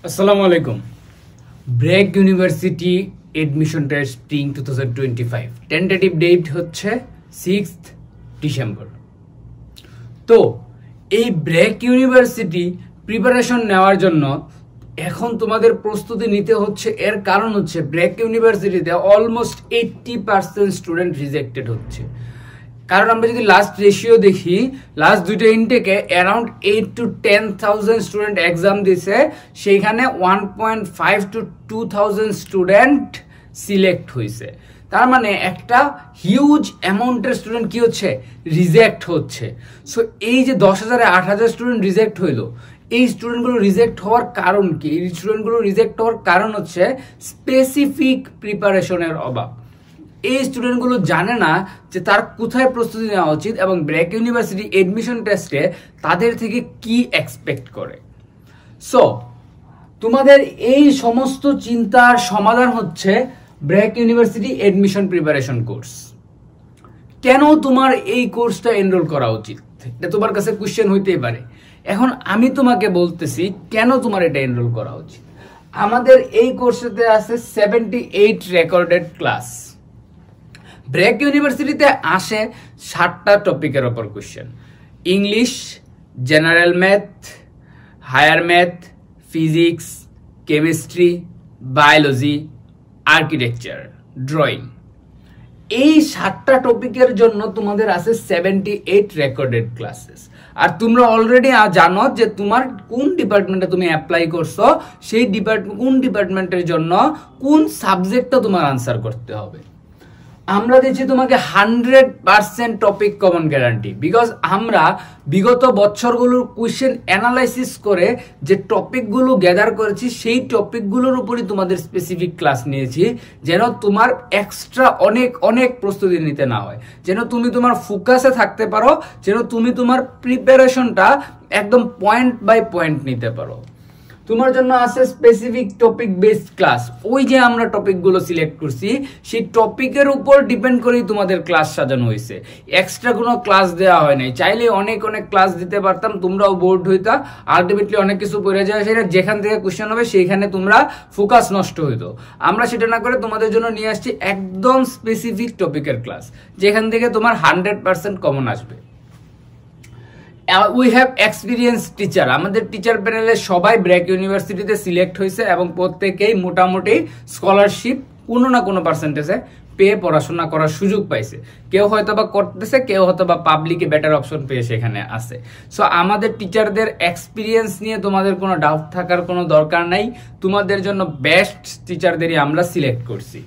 আসসালামু আলাইকুম। BRAC university admission test spring 2025 tentative date হচ্ছে 6th ডিসেম্বর। তো এই ব্র্যাক ইউনিভার্সিটি প্রিপারেশন নেওয়ার জন্য এখন তোমাদের প্রস্তুতি নিতে হচ্ছে। এর কারণ হচ্ছে ব্র্যাক ইউনিভার্সিটিতে অলমোস্ট 80% স্টুডেন্ট রিজেক্টেড হচ্ছে। কারণ আমরা যদি লাস্ট রেশিও দেখি, লাস্ট দুইটা ইনটেকে অ্যারাউন্ড 8 to 10,000 স্টুডেন্ট এক্সাম দিছে, সেইখানে 1.5 to 2,000 স্টুডেন্ট সিলেক্ট হয়েছে। তার মানে একটা হিউজ অ্যামাউন্টের স্টুডেন্ট কি হচ্ছে, রিজেক্ট হচ্ছে। সো এই যে 10,000-এ 8,000 স্টুডেন্ট রিজেক্ট হইলো, এই স্টুডেন্টগুলো রিজেক্ট হওয়ার কারণ কি? এই স্টুডেন্টগুলো রিজেক্ট হওয়ার কারণ হচ্ছে স্পেসিফিক প্রিপারেশনের অভাব। এই স্টুডেন্টগুলো জানে না যে তার কোথায় প্রস্তুতি নেওয়া উচিত এবং ব্র্যাক ইউনিভার্সিটি এডমিশন টেস্টে তাদের থেকে কি এক্সপেক্ট করে। সো তোমাদের এই সমস্ত চিন্তার সমাধান হচ্ছে BRAC university admission preparation course. কেন তোমার এই কোর্সটা এনরোল করা উচিত, এটা তোমার কাছে কোশ্চেন হইতেই পারে। এখন আমি তোমাকে বলতেছি কেন তোমার এটা এনরোল করা উচিত। আমাদের এই কোর্সেতে আছে 78 রেকর্ডেড ক্লাস। ব্র্যাক ইউনিভার্সিটিতে আসে 7টা টপিকের ওপর question: English, general math, higher math, physics, chemistry, biology, architecture, drawing. এই 7টা টপিকের জন্য তোমাদের আছে 78 রেকর্ডেড ক্লাসেস। আর তোমরা অলরেডি জানো যে তোমার কোন ডিপার্টমেন্টে তুমি অ্যাপ্লাই করছো, সেই কোন ডিপার্টমেন্টের জন্য কোন সাবজেক্টটা তোমার আনসার করতে হবে। আমরা দিচ্ছি তোমাকে 100% টপিক কমন গ্যারান্টি, বিকজ আমরা বিগত বছরগুলোর কোশ্চেন অ্যানালাইসিস করে যে টপিকগুলো গ্যাদার করেছি, সেই টপিকগুলোর উপরই তোমাদের স্পেসিফিক ক্লাস নিয়েছি, যেন তোমার এক্সট্রা অনেক প্রস্তুতি নিতে না হয়, যেন তুমি তোমার ফোকাসে থাকতে পারো, যেন তুমি তোমার প্রিপারেশনটা একদম পয়েন্ট বাই পয়েন্ট নিতে পারো। তোমার জন্য আছে স্পেসিফিক টপিক বেসড ক্লাস। ওই যে আমরা টপিকগুলো সিলেক্ট করছি, সেই টপিকের উপর ডিপেন্ড করেই তোমাদের ক্লাস সাজানো হয়েছে। এক্সট্রা কোনো ক্লাস দেওয়া হয় নাই। চাইলে অনেক ক্লাস দিতে পারতাম, তোমরাও বোর্ড হইতা, আলটিমেটলি অনেক কিছু পড়ে যায়, সেটা যেখান থেকে কোশ্চেন হবে সেইখানে তোমরা ফোকাস নষ্ট হইতো। আমরা সেটা না করে তোমাদের জন্য নিয়ে আসছি একদম স্পেসিফিক টপিকের ক্লাস, যেখান থেকে তোমার 100% কমন আসবে। We have experience teacher. আমাদের টিচার প্যানেলে সবাই ব্র্যাক ইউনিভার্সিটিতে সিলেক্ট হয়েছে এবং প্রত্যেকেই মোটামুটি স্কলারশিপ কোনো না কোনো পার্সেন্টেজে পেয়ে পড়াশোনা করার সুযোগ পাইছে। কেউ হয়তো বা করতেছে, কেউ হয়তো বা পাবলিকে বেটার অপশন পেয়ে সেখানে আছে। সো আমাদের টিচারদের এক্সপিরিয়েন্স নিয়ে তোমাদের কোনো ডাউট থাকার কোনো দরকার নাই। তোমাদের জন্য বেস্ট টিচারদেরই আমরা সিলেক্ট করছি।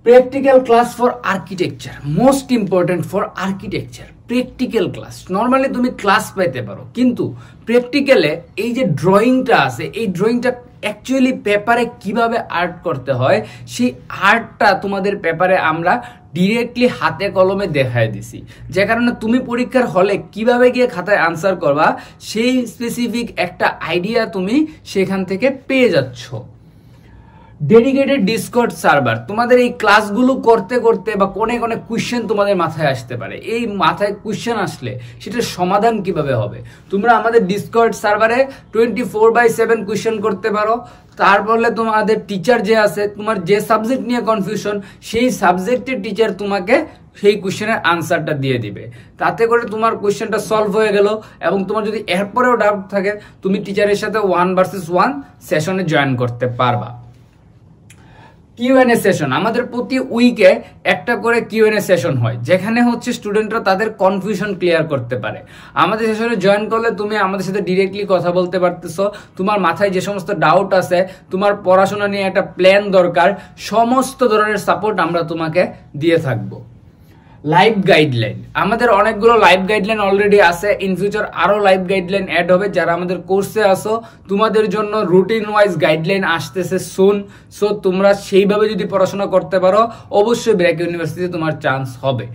Practical class for architecture, most important for architecture. Practical class normally তুমি ক্লাস পাইতে পারো, কিন্তু প্র্যাকটিক্যালে এই যে ড্রয়িংটা আছে, এই ড্রয়িংটা অ্যাকচুয়ালি পেপারে কিভাবে আর্ট করতে হয়, সেই আর্টটা তোমাদের পেপারে আমরা ডিরেক্টলি হাতে কলমে দেখায় দিছি, যে কারণে তুমি পরীক্ষার হলে কিভাবে গিয়ে খাতায় আনসার করবা সেই স্পেসিফিক একটা আইডিয়া তুমি সেখান থেকে পেয়ে যাচ্ছ। Dedicated Discord server. তোমাদের এই ক্লাসগুলো করতে করতে বা অনেক কোশ্চেন তোমাদের মাথায় আসতে পারে। এই মাথায় কোশ্চেন আসলে সেটার সমাধান কিভাবে হবে, তোমরা আমাদের ডিসকর্ড সার্ভারে 24/7 কোশ্চেন করতে পারো। তারপরে তোমাদের টিচার যে আছে, তোমার যে সাবজেক্ট নিয়ে কনফিউশন, সেই সাবজেক্টের টিচার তোমাকে সেই কোশ্চেনের আনসারটা দিয়ে দিবে। তাতে করে তোমার কোশ্চেনটা সলভ হয়ে গেল। এবং তোমার যদি এরপরেও ডাউট থাকে, তুমি টিচারের সাথে 1 vs 1 সেশনে জয়েন করতে পারবা। কিউএনএ সেশন, আমাদের প্রতি উইকে একটা করে কিউএনএ সেশন হয়, যেখানে হচ্ছে স্টুডেন্টরা তাদের কনফিউশন ক্লিয়ার করতে পারে। আমাদের সেশনে জয়েন করলে তুমি আমাদের সাথে ডিরেক্টলি কথা বলতে পারতেছো। তোমার মাথায় যে সমস্ত ডাউট আছে, তোমার পড়াশোনা নিয়ে একটা প্ল্যান দরকার, সমস্ত ধরনের সাপোর্ট আমরা তোমাকে দিয়ে থাকবো। লাইভ গাইডলাইন, আমাদের অনেকগুলো লাইভ গাইডলাইন অলরেডি আছে। ইন ফিউচার আরো লাইভ গাইডলাইন অ্যাড হবে। যারা আমাদের কোর্সে আসো, তোমাদের জন্য রুটিন ওয়াইজ গাইডলাইন আসতেছে সুন। সো তোমরা সেইভাবে যদি পড়াশোনা করতে পারো, অবশ্যই ব্র্যাক ইউনিভার্সিটিতে তোমার চান্স হবে।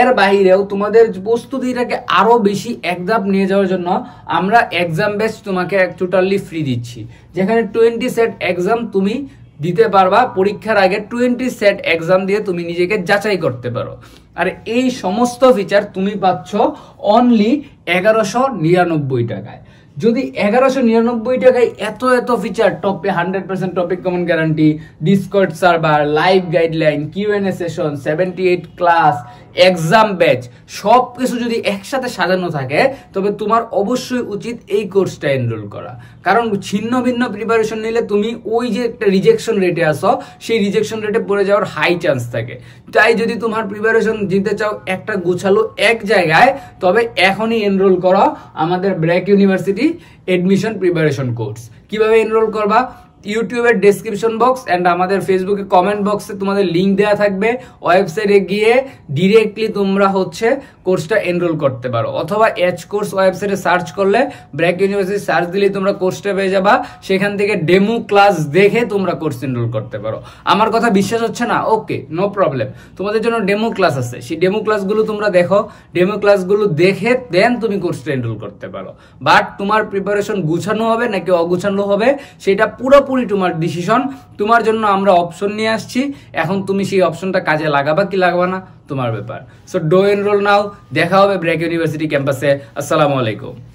এর বাহিরেও তোমাদের প্রস্তুতিটাকে আরো বেশি একধাপ নিয়ে যাওয়ার জন্য আমরা এক্সাম বেস তোমাকে টোটালি ফ্রি দিচ্ছি, যেখানে 20 সেট এক্সাম তুমি দিতে পারবা। পরীক্ষার আগে 20 সেট এক্সাম দিয়ে তুমি নিজেকে যাচাই করতে পারো। আর এই সমস্ত ফিচার তুমি পাচ্ছ অনলি 1199 টাকায়। যদি 1199 টাকায় এত এত ফিচার, টপে 100% topic common guarantee, Discord server, live guideline, QnA session, 78 class, exam batch, সব কিছু যদি একসাথে সাজানো থাকে তবে তোমার অবশ্যই উচিত এই কোর্সটা এনরোল করা। কারণ ছিন্ন ভিন্ন প্রিপারেশন নিলে তুমি ওই যে একটা রিজেকশন রেটে আসো, সেই রিজেকশন রেটে পড়ে যাওয়ার হাই চান্স থাকে। তাই যদি তোমার প্রিপারেশন দিতে চাও একটা গুছালো এক জায়গায়, তবে এখনই এনরোল করো আমাদের BRAC university admission preparation course. কিভাবে এনরোল করবা? ইউটিউবের ডেসক্রিপশন বক্স এন্ড আমাদের ফেসবুকে কমেন্ট বক্সে তোমাদের লিঙ্ক দেওয়া থাকবে। ওয়েবসাইটে গিয়ে ডিরেক্টলি তোমরা কোর্সটা এনরোল করতে পারো, অথবা এচ কোর্স ওয়েবসাইটে সার্চ করলে ব্র্যাক ইউনিভার্সিটি সার্চ দিলে তোমরা কোর্সটা পেয়ে যাবা। সেখান থেকে ডেমো ক্লাস দেখে তোমরা কোর্স এনরোল করতে পারো। আমার কথা বিশ্বাস হচ্ছে না? ওকে, নো প্রবলেম, তোমাদের জন্য ডেমো ক্লাস আছে, সেই ডেমো ক্লাসগুলো তোমরা দেখো, ডেমো ক্লাসগুলো দেখে দেন তুমি কোর্সটা এনরোল করতে পারো। বাট তোমার প্রিপারেশন গুছানো হবে নাকি অগুছানো হবে সেটা পুরোপুরি তোমার ডিসিশন। তোমার জন্য আমরা অপশন নিয়ে আসছি, এখন তুমি সেই অপশনটা কাজে লাগাবা কি লাগাবা না তোমার ব্যাপার। সো ডো এনরোল নাও। দেখা হবে ব্র্যাক ইউনিভার্সিটি ক্যাম্পাসে। আসসালামু আলাইকুম।